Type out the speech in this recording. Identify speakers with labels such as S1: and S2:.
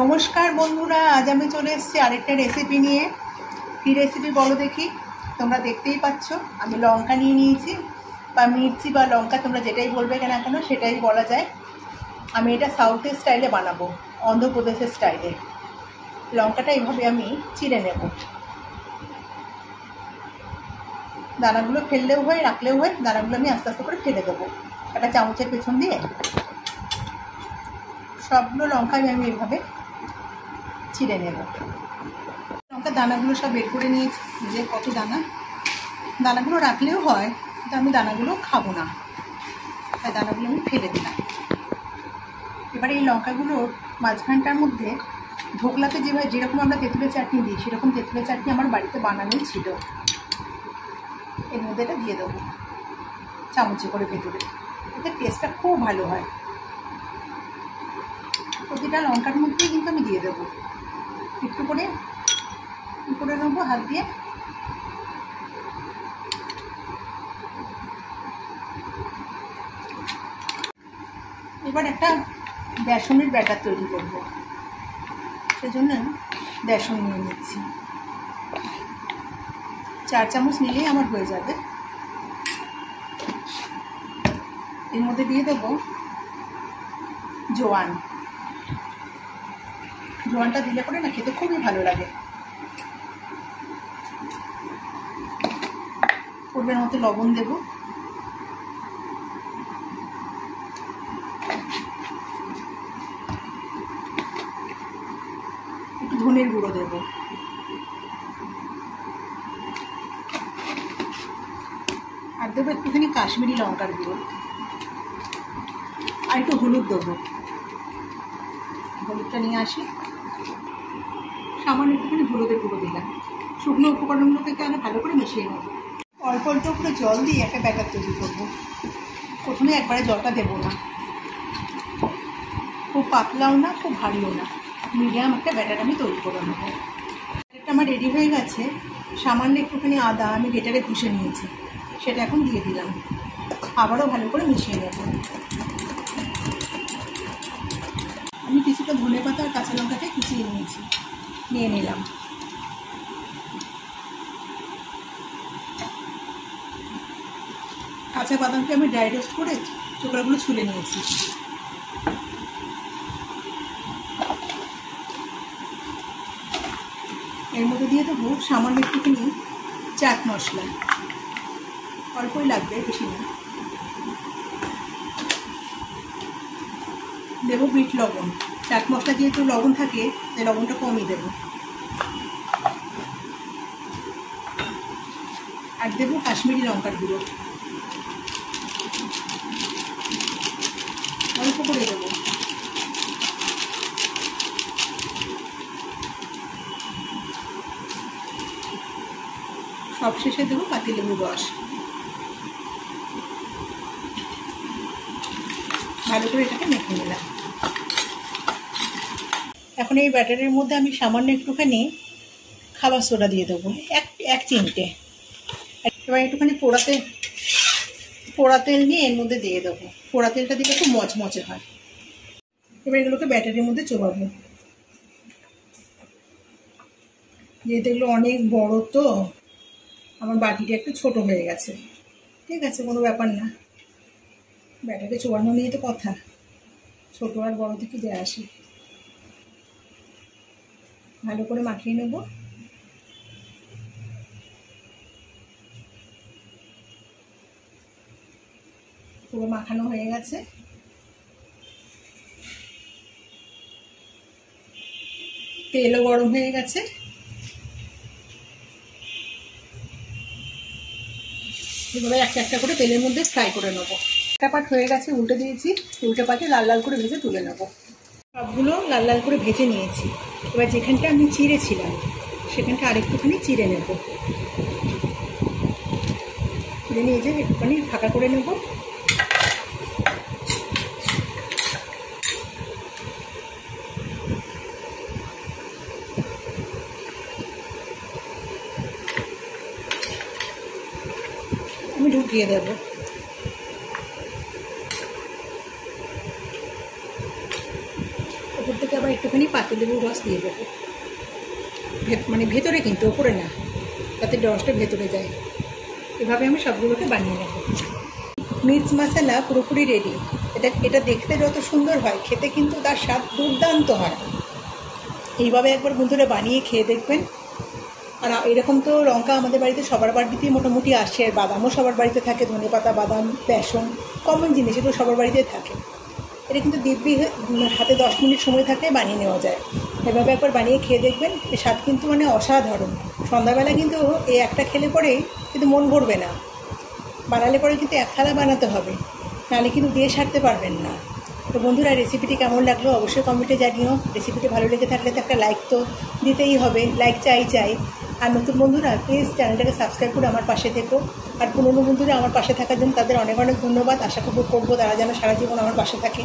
S1: নমস্কার বন্ধুরা, আজ আমি চলে এসেছি আরেকটা রেসিপি নিয়ে। কী রেসিপি বলো দেখি? তোমরা দেখতেই পাচ্ছ আমি লঙ্কা নিয়ে নিয়েছি, বা মির্চি বা লঙ্কা তোমরা যেটাই বলবে কেন কেন সেটাই বলা যায়। আমি এটা সাউথের স্টাইলে বানাবো, অন্ধ্রপ্রদেশের স্টাইলে। লঙ্কাটা এইভাবে আমি চিড়ে নেব। দানাগুলো ফেললেও হয়, রাখলেও হয়। দানাগুলো আমি আস্তে আস্তে করে ফেলে দেবো একটা চামচের পেছন দিয়ে। সবগুলো লঙ্কা আমি এইভাবে চিড়ে নেব। লঙ্কার দানাগুলো সব বের করে নিয়েছি, যে কত দানাগুলো রাখলেও হয়, কিন্তু আমি দানাগুলো খাবো না, তাই দানাগুলো আমি ফেলে দিলাম। এবারে এই লঙ্কাগুলোর মাঝখানটার মধ্যে ঢোকলাতে যেরকম আমরা তেঁতুলের চাটনি দিই, সেরকম তেঁতুলের চাটনি আমার বাড়িতে বানানোই ছিল। এর মধ্যে এটা দিয়ে দেবো চামচে করে ভেতরে, এতে টেস্টটা খুব ভালো হয়। প্রতিটা লঙ্কার মধ্যেই কিন্তু আমি দিয়ে দেবো একটু করে নেবো হাত দিয়ে। এবার একটা বেসনের ব্যাটার তৈরি করবো, সেজন্য বেসন নিয়ে নিচ্ছি। 4 চামচ নিলেই আমার হয়ে যাবে। এর মধ্যে দিয়ে দেবো জোয়ানটা দিলে পরে না খেতে খুবই ভালো লাগে। পরিমাণ মতো লবণ দেব, একটু ধনের গুঁড়ো দেব, আর দেবো একটুখানি কাশ্মীরি লঙ্কার গুঁড়ো, আর একটু হলুদ দেবো। হলুদটা নিয়ে আসি, সামান্য একটুখানি হলুদের গুঁড়ো দিলাম। শুকনো উপকরণগুলোকে আমি ভালো করে মিশিয়ে নেব। অল্প অল্প করে জল দিয়ে একটা ব্যাটার তৈরি করবো। প্রথমে একবারে জলটা দেবো না, খুব পাতলাও না খুব ভারীও না, মিডিয়াম একটা ব্যাটার আমি তৈরি করে নেবো। ব্যাটারটা আমার রেডি হয়ে গেছে। সামান্য একটুখানি আদা আমি ব্যাটারে ঘষে নিয়েছি, সেটা এখন দিয়ে দিলাম। আবারও ভালো করে মিশিয়ে নেব। আমি কিছুটা ধনেপাতা আর কাঁচা লঙ্কাকে কুচিয়ে নিয়ে নিলাম। কাঁচা বাদামকে আমি ড্রাই রোস্ট করে চোকলাগুলো ছুলে নিয়েছি। এর মধ্যে দিয়ে দেবো সামান্য একটুখানি চাট মশলা, অল্পই লাগবে, বেশি না। দেবো বিট লবণ, চাট মশলা যেহেতু লবণ থাকে তাই লবণটা কমই দেবো। আর দেবো কাশ্মীরি লঙ্কার গুঁড়ো, অল্প করে দেবো। সবশেষে দেবো পাতিলেবুর রস। ভালো করে এটাকে মেখে নিলাম। এখন এই ব্যাটারের মধ্যে আমি সামান্য একটুখানি খাবার সোডা দিয়ে দেবো, এক চিমটে। এবার একটুখানি পোড়া তেল নিয়ে এর মধ্যে দিয়ে দেবো। পোড়া তেলটা দিলে একটু মচমচে হয়। এবার এগুলোকে ব্যাটারের মধ্যে চোবাবো। যেহেতু এগুলো অনেক বড়, তো আমার বাটিটা একটু ছোট হয়ে গেছে। ঠিক আছে, কোনো ব্যাপার না, ব্যাটারে চোবানো নিয়ে তো কথা, ছোট আর বড় থেকে যায় আসে। ভালো করে মাখিয়ে নেব। পুরো মাখানো হয়ে গেছে। তেলও গরম হয়ে গেছে। এগুলো একটা একটা করে তেলের মধ্যে ফ্রাই করে নেবো। একটা পাট হয়ে গেছে, উল্টে দিয়েছি। উল্টে পাটে লাল লাল করে ভেজে তুলে নেবো। সবগুলো লাল লাল করে ভেজে নিয়েছি। এবার যেখানটা আমি চিড়েছিলাম সেখানটা আরেকটুখানি চিড়ে নেব। চিড়ে নিয়ে যে একটুখানি ফাঁকা করে নেব। আমি ঢুকিয়ে দেবো। ওপর থেকে আবার একটুখানি পাতিলেবুর রস দিয়ে দেবো, মানে ভেতরে কিন্তু ওপরে না, তাতে রসটা ভেতরে যায়। এভাবে আমি সবগুলোকে বানিয়ে নেব। মির্চ মশলা পুরোপুরি রেডি। এটা দেখতে যত সুন্দর হয়, খেতে কিন্তু তার স্বাদ দুর্দান্ত হয়। এইভাবে একবার বন্ধুরা বানিয়ে খেয়ে দেখবেন। আর এরকম তো লঙ্কা আমাদের বাড়িতে সবার বাড়িতেই মোটামুটি আসে, আর বাদামও সবার বাড়িতে থাকে, ধনেপাতা, বাদাম, বেসন কমন জিনিস, এগুলো সবার বাড়িতে থাকে। এটা কিন্তু দিব্যি হাতে 10 মিনিট সময় থাকলে বানিয়ে নেওয়া যায়। এভাবে একবার বানিয়ে খেয়ে দেখবেন, এর স্বাদ কিন্তু মানে অসাধারণ। সন্ধ্যাবেলা কিন্তু এই একটা খেলে পরেই কিন্তু মন ভরবে না, বানালে পরে কিন্তু এক থালা বানাতে হবে, নাহলে কিন্তু দিয়ে সারতে পারবেন না। তো বন্ধুরা, রেসিপিটি কেমন লাগলো অবশ্যই কমেন্টে জানিও। রেসিপিটি ভালো লেগে থাকলে তো একটা লাইক তো দিতেই হবে, লাইক চাই। আর নতুন বন্ধুরা প্লিজ চ্যানেলটাকে সাবস্ক্রাইব করে আমার পাশে থেকো। আর পুরনো বন্ধুরা আমার পাশে থাকার জন্য তাদের অনেক অনেক ধন্যবাদ। আশা করবো তারা যেন সারা জীবন আমার পাশে থাকে।